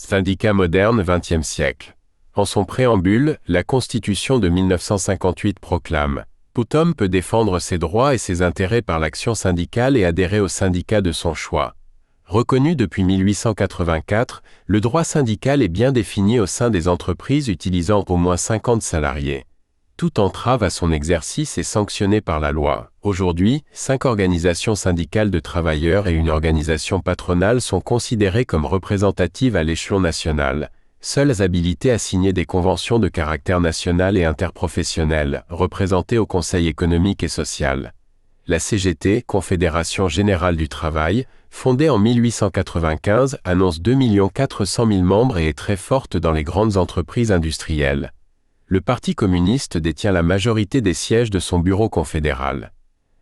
Syndicat moderne XXe siècle. En son préambule, la Constitution de 1958 proclame « Tout homme peut défendre ses droits et ses intérêts par l'action syndicale et adhérer au syndicat de son choix ». Reconnu depuis 1884, le droit syndical est bien défini au sein des entreprises utilisant au moins 50 salariés. Toute entrave à son exercice est sanctionnée par la loi. Aujourd'hui, 5 organisations syndicales de travailleurs et une organisation patronale sont considérées comme représentatives à l'échelon national, seules habilitées à signer des conventions de caractère national et interprofessionnel, représentées au Conseil économique et social. La CGT, Confédération Générale du Travail, fondée en 1895, annonce 2 400 000 membres et est très forte dans les grandes entreprises industrielles. Le Parti communiste détient la majorité des sièges de son bureau confédéral.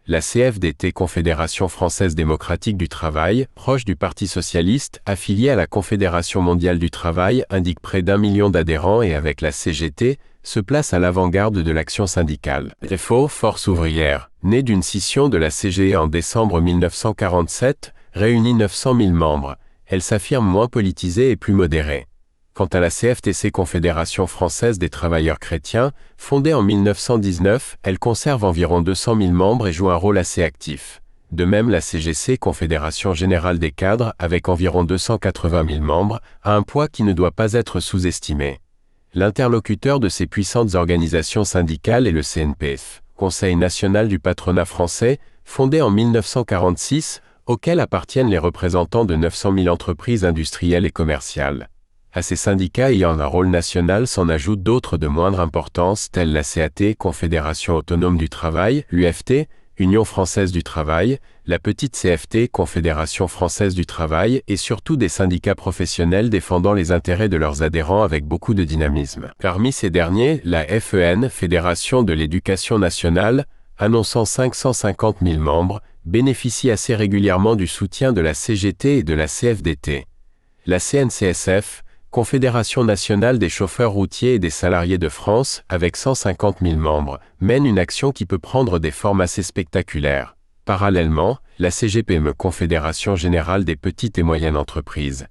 La CFDT, Confédération française démocratique du travail, proche du Parti socialiste, affiliée à la Confédération mondiale du travail, indique près d'1 million d'adhérents et avec la CGT, se place à l'avant-garde de l'action syndicale. FO, Force ouvrière, née d'une scission de la CGE en décembre 1947, réunit 900 000 membres. Elle s'affirme moins politisée et plus modérée. Quant à la CFTC, Confédération française des travailleurs chrétiens, fondée en 1919, elle conserve environ 200 000 membres et joue un rôle assez actif. De même, la CGC, Confédération générale des cadres, avec environ 280 000 membres, a un poids qui ne doit pas être sous-estimé. L'interlocuteur de ces puissantes organisations syndicales est le CNPF, Conseil national du patronat français, fondé en 1946, auquel appartiennent les représentants de 900 000 entreprises industrielles et commerciales. À ces syndicats ayant un rôle national s'en ajoutent d'autres de moindre importance tels la CAT, Confédération autonome du travail, l'UFT, Union française du travail, la petite CFT, Confédération française du travail et surtout des syndicats professionnels défendant les intérêts de leurs adhérents avec beaucoup de dynamisme. Parmi ces derniers, la FEN, Fédération de l'éducation nationale, annonçant 550 000 membres, bénéficie assez régulièrement du soutien de la CGT et de la CFDT. La CNCSF, Confédération nationale des chauffeurs routiers et des salariés de France, avec 150 000 membres, mène une action qui peut prendre des formes assez spectaculaires. Parallèlement, la CGPME, Confédération générale des petites et moyennes entreprises.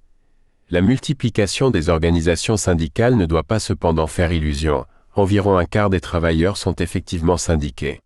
La multiplication des organisations syndicales ne doit pas cependant faire illusion. Environ un quart des travailleurs sont effectivement syndiqués.